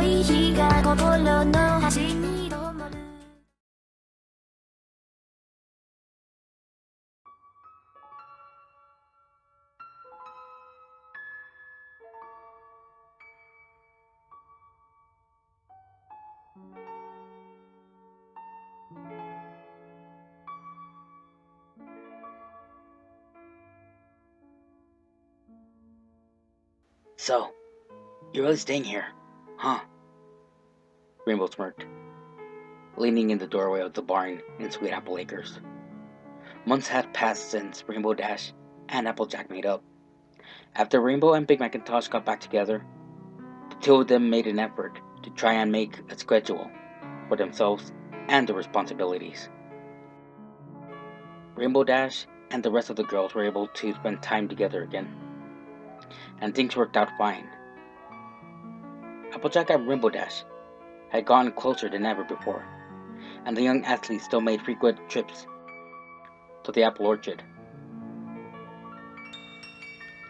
い日が心の端に灯る So, you're really staying here, huh? Rainbow smirked, leaning in the doorway of the barn in Sweet Apple Acres. Months had passed since Rainbow Dash and Applejack made up. After Rainbow and Big Macintosh got back together, the two of them made an effort to try and make a schedule for themselves and their responsibilities. Rainbow Dash and the rest of the girls were able to spend time together again, and things worked out fine. Applejack and Rainbow Dash had gotten closer than ever before, and the young athletes still made frequent trips to the apple orchard.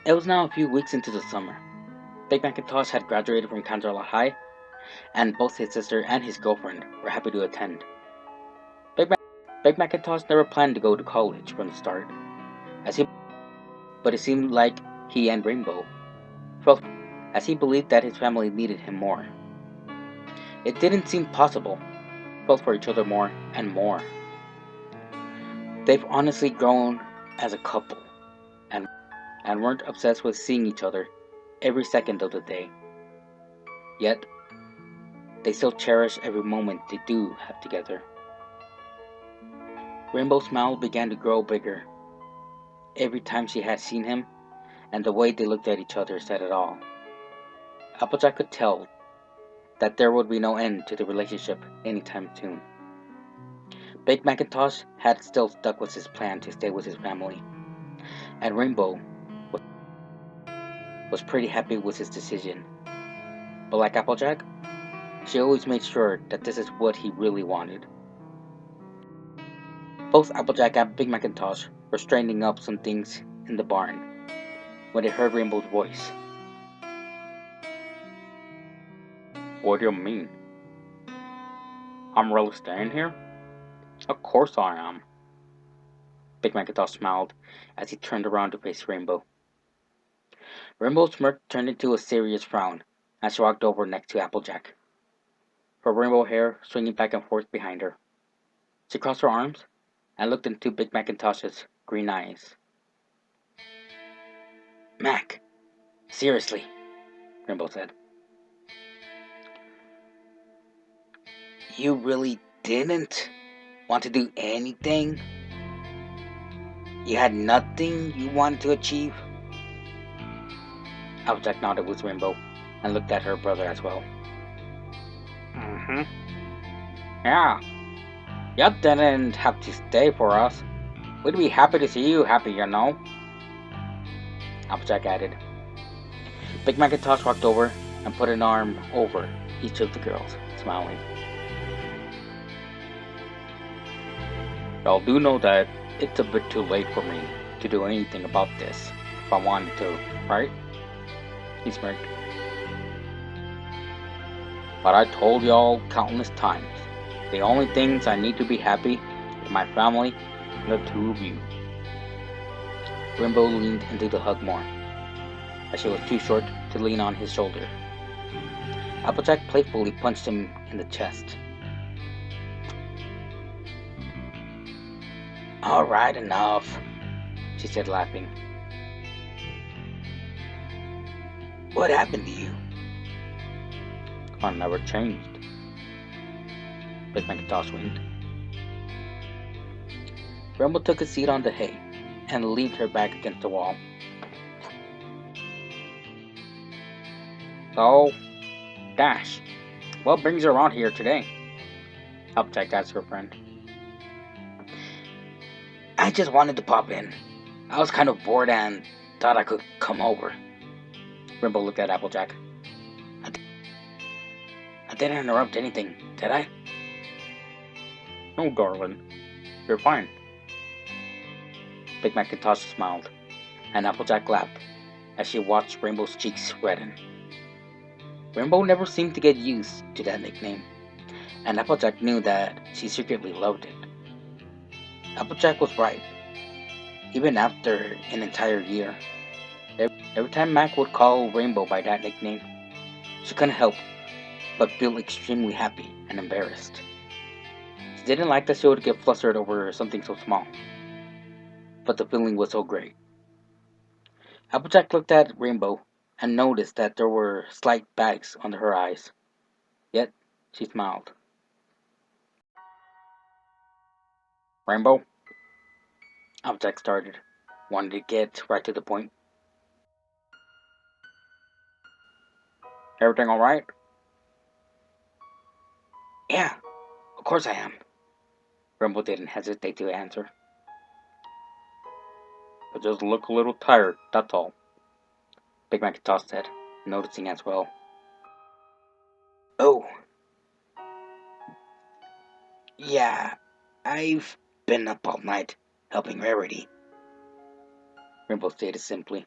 It was now a few weeks into the summer. Big Macintosh had graduated from Canterlot High, and both his sister and his girlfriend were happy to attend. Big Macintosh never planned to go to college from the start, but it seemed like he and Rainbow felt as he believed that his family needed him more. It didn't seem possible, both for each other more and more. They've honestly grown as a couple, and weren't obsessed with seeing each other every second of the day. Yet, they still cherish every moment they do have together. Rainbow's smile began to grow bigger every time she had seen him, and the way they looked at each other said it all. Applejack could tell that there would be no end to the relationship anytime soon. Big Macintosh had still stuck with his plan to stay with his family, and Rainbow was pretty happy with his decision. But like Applejack, she always made sure that this is what he really wanted. Both Applejack and Big Macintosh were straightening up some things in the barn when they heard Rainbow's voice. What do you mean? I'm really staying here? Of course I am. Big Macintosh smiled as he turned around to face Rainbow. Rainbow's smirk turned into a serious frown as she walked over next to Applejack, her rainbow hair swinging back and forth behind her. She crossed her arms and looked into Big Macintosh's green eyes. Mac, seriously, Rainbow said. You really didn't want to do anything? You had nothing you wanted to achieve? Applejack nodded with Rainbow and looked at her brother as well. Yeah. You didn't have to stay for us. We'd be happy to see you happy, you know. Applejack added. Big Macintosh walked over and put an arm over each of the girls, smiling. Y'all do know that it's a bit too late for me to do anything about this if I wanted to, right? He smirked. But I told y'all countless times, the only things I need to be happy is my family and the two of you. Rainbow leaned into the hug more, as she was too short to lean on his shoulder. Applejack playfully punched him in the chest. Alright, enough, she said, laughing. What happened to you? I never changed. Big Macintosh winked. Rainbow took a seat on the hay and leaned her back against the wall. So, Dash, what brings you around here today? Applejack asked her friend. I just wanted to pop in. I was kind of bored and thought I could come over. Rainbow looked at Applejack. I didn't interrupt anything, did I? No, darling. You're fine. Big Macintosh smiled, and Applejack laughed as she watched Rainbow's cheeks redden. Rainbow never seemed to get used to that nickname, and Applejack knew that she secretly loved it. Applejack was right, even after an entire year. Every time Mac would call Rainbow by that nickname, she couldn't help but feel extremely happy and embarrassed. She didn't like that she would get flustered over something so small, but the feeling was so great. Applejack looked at Rainbow and noticed that there were slight bags under her eyes. Yet, she smiled. Rainbow? Applejack started, wanted to get right to the point. Everything alright? Yeah, of course I am. Rainbow didn't hesitate to answer. I just look a little tired, that's all. Big Macintosh said, noticing as well. Oh, yeah, I've been up all night helping Rarity. Rainbow stated simply.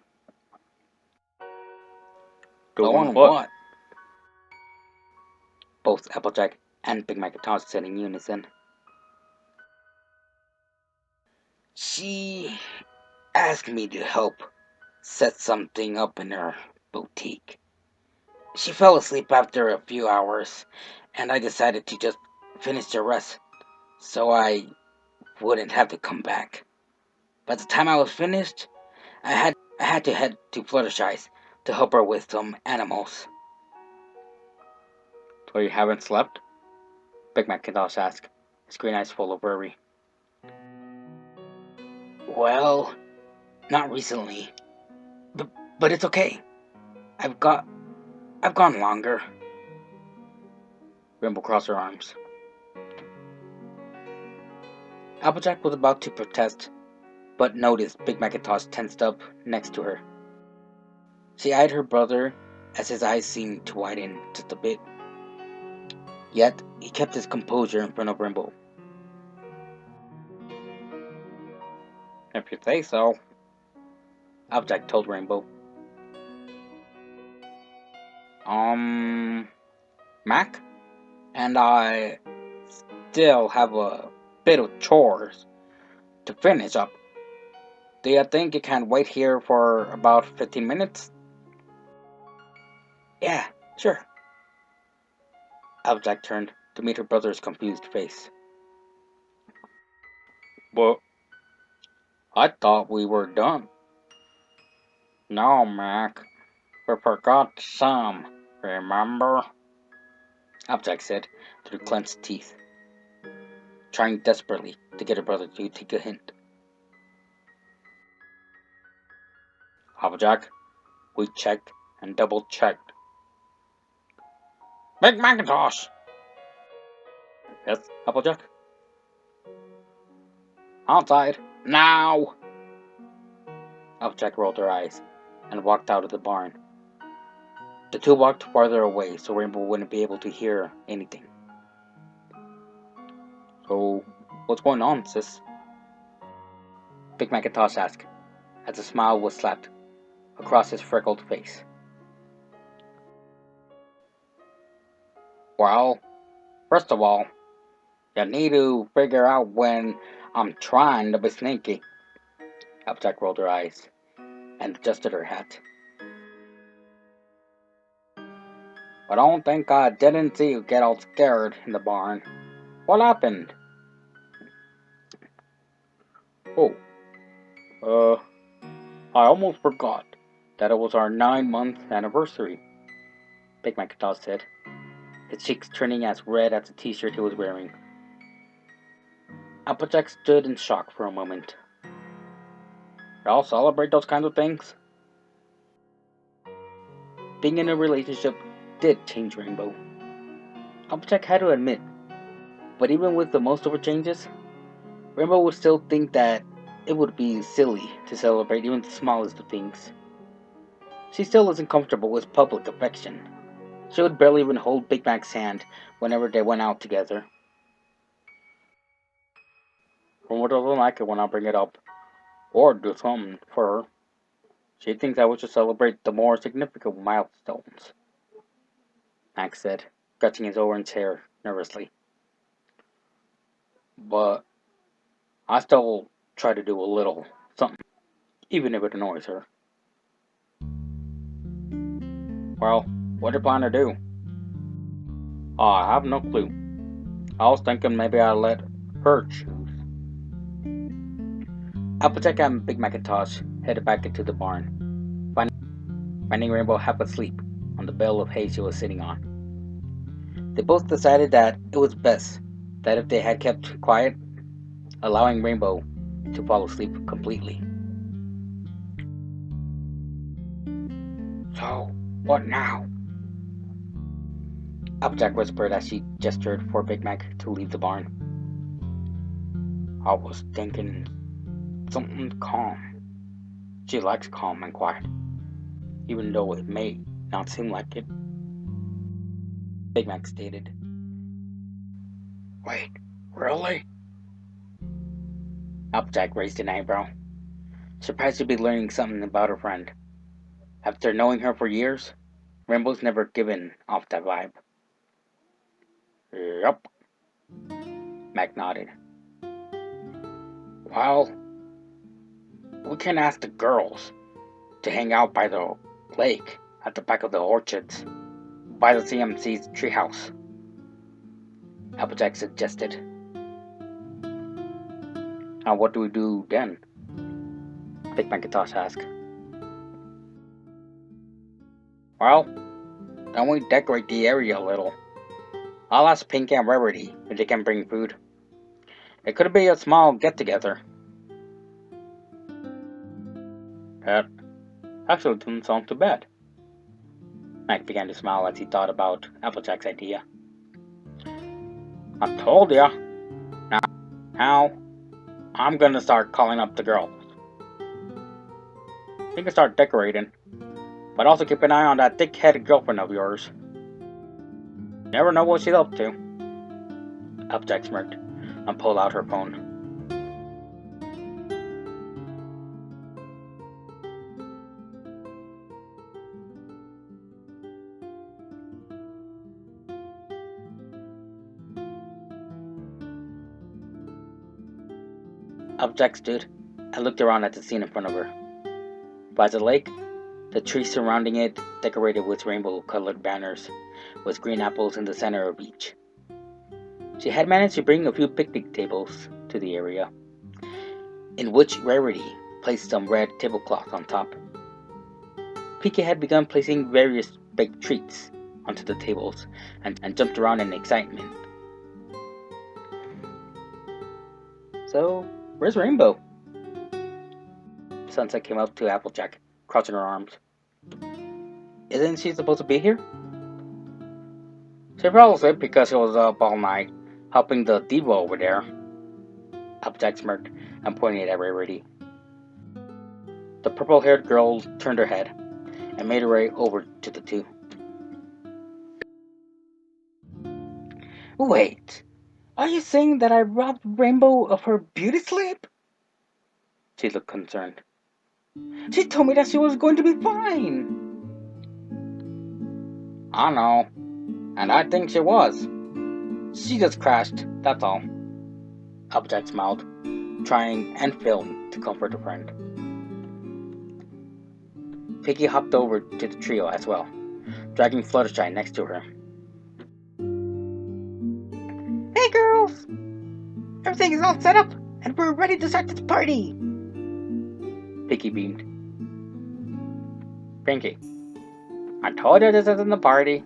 Doing what? Both Applejack and Big Macintosh said in unison. She asked me to help set something up in her boutique. She fell asleep after a few hours, and I decided to just finish the rest so I wouldn't have to come back. By the time I was finished, I had to head to Fluttershy's to help her with some animals. So you haven't slept? Big Macintosh asked, his green eyes full of worry. Well, not recently. But it's okay. I've gone longer. Rainbow crossed her arms. Applejack was about to protest, but noticed Big Macintosh tensed up next to her. She eyed her brother as his eyes seemed to widen just a bit. Yet, he kept his composure in front of Rainbow. If you say so, Applejack told Rainbow. Mac? And I still have a bit of chores to finish up. Do you think you can wait here for about 15 minutes? Yeah, sure. Applejack turned to meet her brother's confused face. But I thought we were done. No, Mac. We forgot some, remember? Applejack said through clenched teeth, trying desperately to get her brother to take a hint. Applejack, we checked and double-checked. Big Macintosh! Yes, Applejack? Outside, now! Applejack rolled her eyes and walked out of the barn. The two walked farther away so Rainbow wouldn't be able to hear anything. So, what's going on, sis? Big Macintosh asked, as a smile was slapped across his freckled face. Well, first of all, you need to figure out when I'm trying to be sneaky. Applejack rolled her eyes and adjusted her hat. I don't think I didn't see you get all scared in the barn. What happened? Oh, I almost forgot that it was our 9-month anniversary, Big Macintosh said, his cheeks turning as red as the t-shirt he was wearing. Applejack stood in shock for a moment. Y'all celebrate those kinds of things? Being in a relationship did change Rainbow. Applejack had to admit, but even with the most of her changes, Rainbow would still think that it would be silly to celebrate even the smallest of things. She still isn't comfortable with public affection. She would barely even hold Big Mac's hand whenever they went out together. Rainbow doesn't like it when I bring it up, or do something for her. She thinks I would just celebrate the more significant milestones. Max said, scratching his orange hair nervously. But I still try to do a little something, even if it annoys her. Well, what do you plan to do? I have no clue. I was thinking maybe I'd let her choose. Applejack and Big Macintosh headed back into the barn, finding Rainbow half asleep on the bale of hay she was sitting on. They both decided that it was best that if they had kept quiet, allowing Rainbow to fall asleep completely. So, what now? Applejack whispered as she gestured for Big Mac to leave the barn. I was thinking something calm. She likes calm and quiet, even though it may not seem like it, Big Mac stated. Wait, really? Applejack raised an eyebrow, surprised to be learning something about her friend. After knowing her for years, Rainbow's never given off that vibe. Yup, Mac nodded. Well, we can ask the girls to hang out by the lake at the back of the orchards, by the CMC's treehouse, Applejack suggested. And what do we do then? Big Macintosh asked. Well, then we decorate the area a little. I'll ask Pink and Rarity if they can bring food. It could be a small get-together. That actually doesn't sound too bad. Mac began to smile as he thought about Applejack's idea. I told ya. Now, I'm gonna start calling up the girls. You can start decorating, but also keep an eye on that thick-headed girlfriend of yours. Never know what she's up to. Applejack smirked and pulled out her phone. Applejack stood and looked around at the scene in front of her. By the lake, the trees surrounding it decorated with rainbow-colored banners, with green apples in the center of each. She had managed to bring a few picnic tables to the area, in which Rarity placed some red tablecloth on top. Pinky had begun placing various baked treats onto the tables and jumped around in excitement. So, where's Rainbow? Sunset came up to Applejack, crossing her arms. Isn't she supposed to be here? She fell asleep because she was up all night, helping the diva over there. Applejack smirked and pointed at Rarity. The purple-haired girl turned her head and made her way over to the two. Wait, are you saying that I robbed Rainbow of her beauty sleep? She looked concerned. She told me that she was going to be fine. I know, and I think she was. She just crashed, that's all. Applejack smiled, trying and failing to comfort a friend. Piggy hopped over to the trio as well, dragging Fluttershy next to her. Hey girls! Everything is all set up, and we're ready to start this party! Piggy beamed. Pinky, I told you this isn't a party.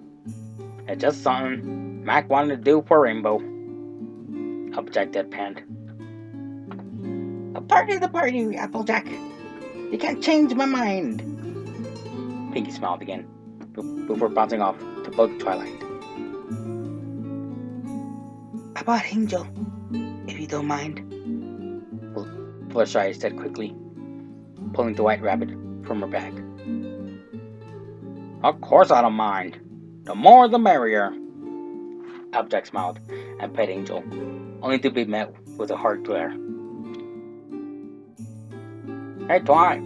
It's just something Mac wanted to do for Rainbow. Applejack deadpanned. A party is a party, Applejack. You can't change my mind. Pinky smiled again, before bouncing off to bug Twilight. I bought Angel, if you don't mind, Fluttershy said quickly, pulling the white rabbit from her bag. Of course I don't mind. The more the merrier. Applejack smiled and pet Angel, only to be met with a hard glare. Hey Twilight,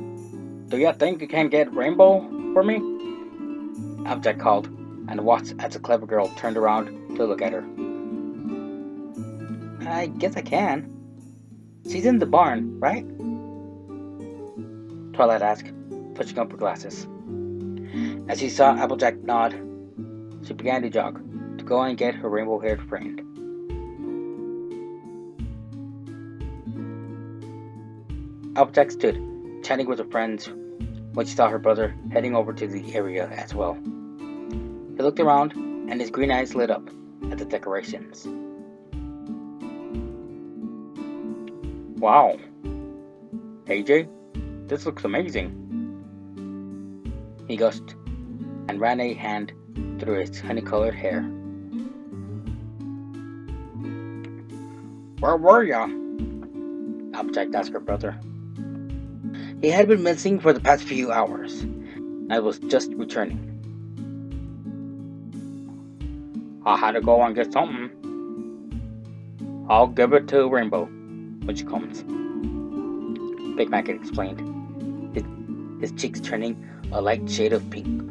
do you think you can get Rainbow for me? Applejack called, and watched as the clever girl turned around to look at her. I guess I can. She's in the barn, right? Twilight asked, pushing up her glasses. As she saw Applejack nod, she began to jog to go and get her rainbow-haired friend. Applejack stood, chatting with her friends, when she saw her brother heading over to the area as well. He looked around, and his green eyes lit up at the decorations. Wow! AJ, this looks amazing! He gushed, and ran a hand through his honey-colored hair. Where were ya? Applejack asked her brother. He had been missing for the past few hours, and was just returning. I had to go and get something. I'll give it to Rainbow when she comes. Big Mac explained, his cheeks turning a light shade of pink.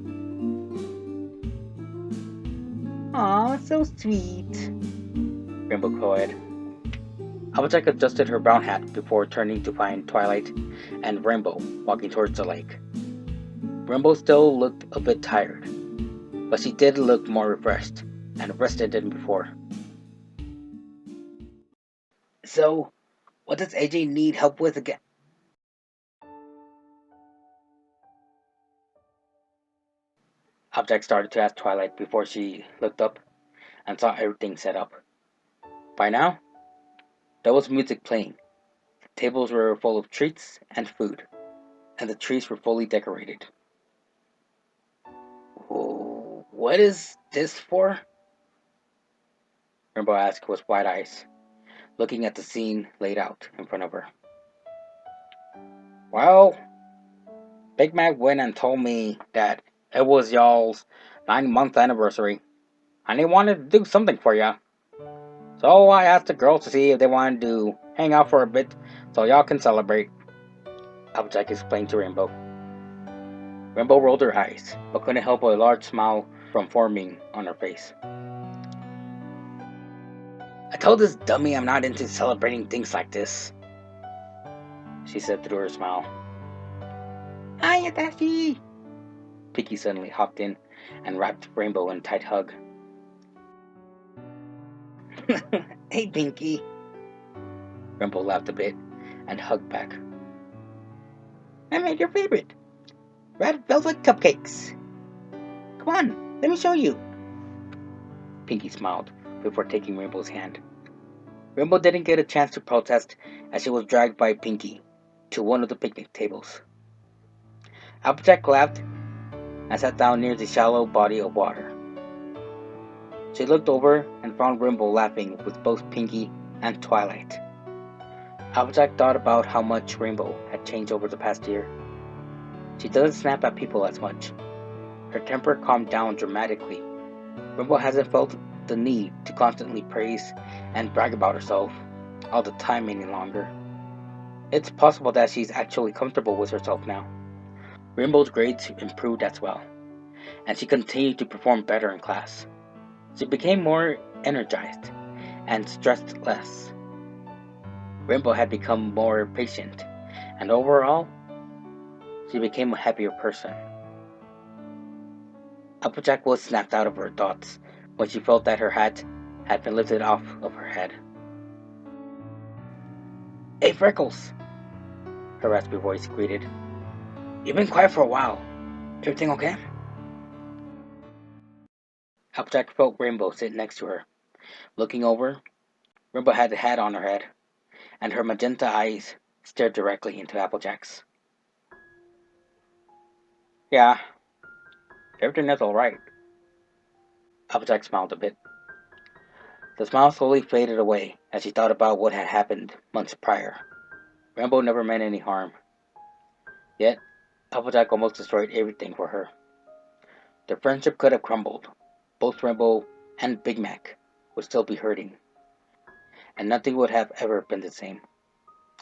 Aw, so sweet, Rainbow crowed. Applejack adjusted her brown hat before turning to find Twilight and Rainbow walking towards the lake. Rainbow still looked a bit tired, but she did look more refreshed and rested than before. So, what does AJ need help with again? Applejack started to ask Twilight before she looked up and saw everything set up. By now, there was music playing. The tables were full of treats and food, and the trees were fully decorated. What is this for? Rainbow asked with wide eyes, looking at the scene laid out in front of her. Well, Big Mac went and told me that it was y'all's 9-month anniversary, and he wanted to do something for ya. So I asked the girls to see if they wanted to hang out for a bit so y'all can celebrate, Applejack explained to Rainbow. Rainbow rolled her eyes, but couldn't help a large smile from forming on her face. I told this dummy I'm not into celebrating things like this, she said through her smile. Hiya, Daffy! Pinky suddenly hopped in and wrapped Rainbow in a tight hug. Hey, Pinky! Rainbow laughed a bit and hugged back. I made your favorite, red velvet cupcakes. Come on, let me show you. Pinky smiled before taking Rainbow's hand. Rainbow didn't get a chance to protest as she was dragged by Pinky to one of the picnic tables. Applejack laughed and sat down near the shallow body of water. She looked over and found Rainbow laughing with both Pinky and Twilight. Applejack thought about how much Rainbow had changed over the past year. She doesn't snap at people as much. Her temper calmed down dramatically. Rainbow hasn't felt the need to constantly praise and brag about herself all the time any longer. It's possible that she's actually comfortable with herself now. Rainbow's grades improved as well, and she continued to perform better in class. She became more energized and stressed less. Rainbow had become more patient, and overall, she became a happier person. Applejack was snapped out of her thoughts when she felt that her hat had been lifted off of her head. Hey, Freckles! Her raspy voice greeted. You've been quiet for a while. Everything okay? Applejack felt Rainbow sit next to her. Looking over, Rainbow had the hat on her head, and her magenta eyes stared directly into Applejack's. Yeah, everything is alright. Applejack smiled a bit. The smile slowly faded away as she thought about what had happened months prior. Rainbow never meant any harm. Yet, Applejack almost destroyed everything for her. Their friendship could have crumbled. Both Rainbow and Big Mac would still be hurting. And nothing would have ever been the same.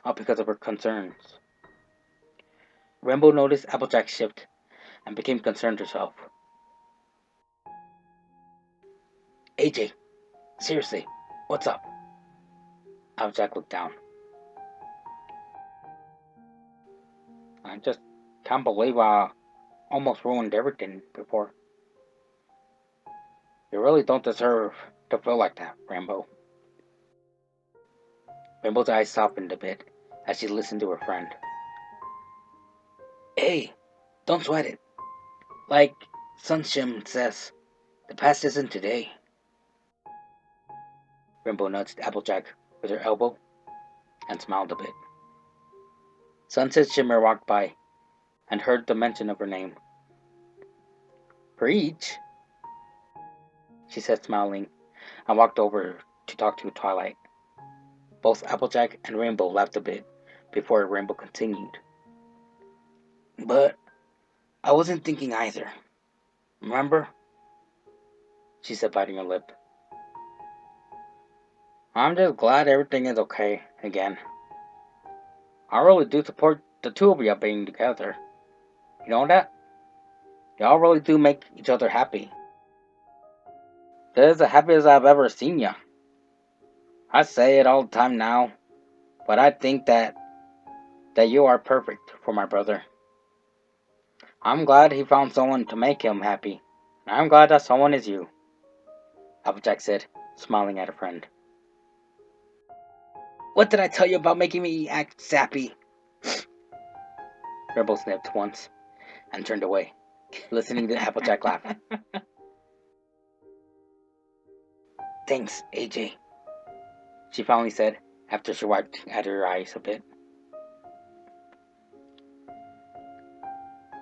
All because of her concerns. Rainbow noticed Applejack's shift and became concerned herself. AJ, seriously, what's up? Applejack looked down. I just can't believe I almost ruined everything before. You really don't deserve to feel like that, Rainbow. Rainbow's eyes softened a bit as she listened to her friend. Hey, don't sweat it. Like Sunshim says, the past isn't today. Rainbow nudged Applejack with her elbow and smiled a bit. Sunset Shimmer walked by and heard the mention of her name. Preach, she said, smiling, and walked over to talk to Twilight. Both Applejack and Rainbow laughed a bit before Rainbow continued. But I wasn't thinking either. Remember? She said, biting her lip. I'm just glad everything is okay again. I really do support the two of you being together. You know that? Y'all really do make each other happy. This is the happiest I've ever seen ya. I say it all the time now, but I think that you are perfect for my brother. I'm glad he found someone to make him happy, and I'm glad that someone is you, Applejack said, smiling at her friend. What did I tell you about making me act sappy? Rainbow sniffed once and turned away, listening to Applejack laugh. Thanks, AJ, she finally said after she wiped at her eyes a bit.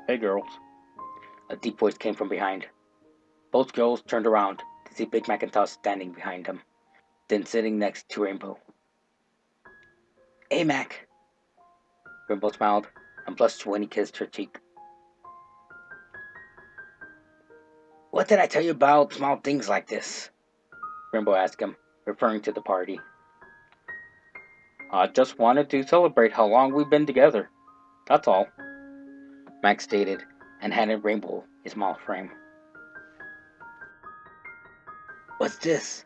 Hey girls, a deep voice came from behind. Both girls turned around to see Big Macintosh standing behind them, then sitting next to Rainbow. Hey Mac, Rainbow smiled and blushed when he kissed her cheek. What did I tell you about small things like this? Rainbow asked him, referring to the party. I just wanted to celebrate how long we've been together. That's all, Mac stated, and handed Rainbow his small frame. What's this?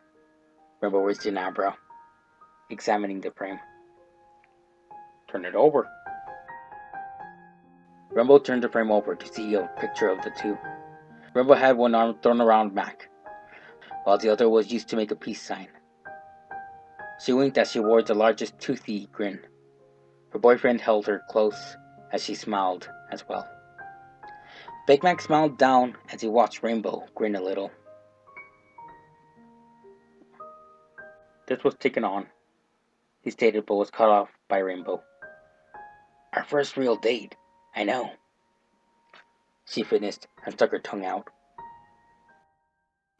Rainbow raised an eyebrow, examining the frame. Turn it over. Rainbow turned the frame over to see a picture of the two. Rainbow had one arm thrown around Mac, while the other was used to make a peace sign. She winked as she wore the largest toothy grin. Her boyfriend held her close as she smiled as well. Big Mac smiled down as he watched Rainbow grin a little. This was taken on, he stated, but was cut off by Rainbow. Our first real date, I know, she finished and stuck her tongue out.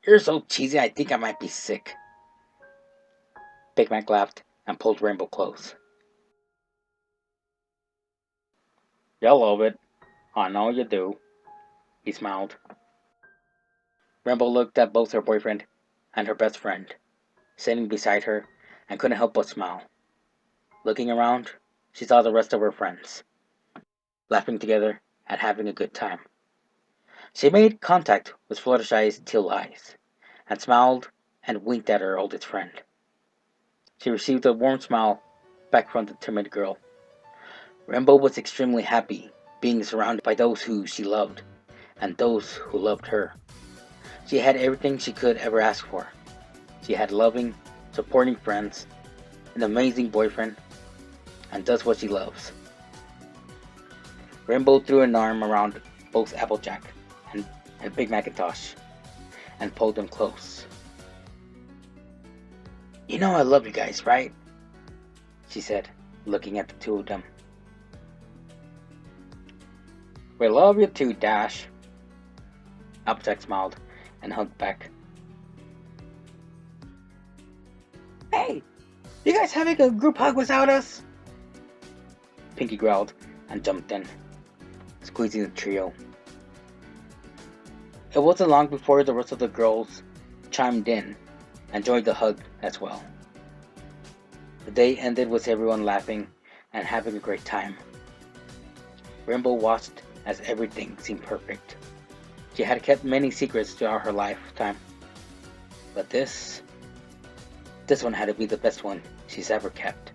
You're so cheesy I think I might be sick. Big Mac laughed and pulled Rainbow close. You love it. I know you do, he smiled. Rainbow looked at both her boyfriend and her best friend, sitting beside her, and couldn't help but smile. Looking around, she saw the rest of her friends, laughing together and having a good time. She made contact with Fluttershy's teal eyes, and smiled and winked at her oldest friend. She received a warm smile back from the timid girl. Rainbow was extremely happy being surrounded by those who she loved, and those who loved her. She had everything she could ever ask for. She had loving, supporting friends, an amazing boyfriend, and does what she loves. Rainbow threw an arm around both Applejack and Big Macintosh and pulled them close. You know I love you guys, right? She said, looking at the two of them. We love you too, Dash. Applejack smiled and hugged back. Hey, you guys having a group hug without us? Pinky growled and jumped in, squeezing the trio. It wasn't long before the rest of the girls chimed in and joined the hug as well. The day ended with everyone laughing and having a great time. Rainbow watched as everything seemed perfect. She had kept many secrets throughout her lifetime. But this one had to be the best one she's ever kept.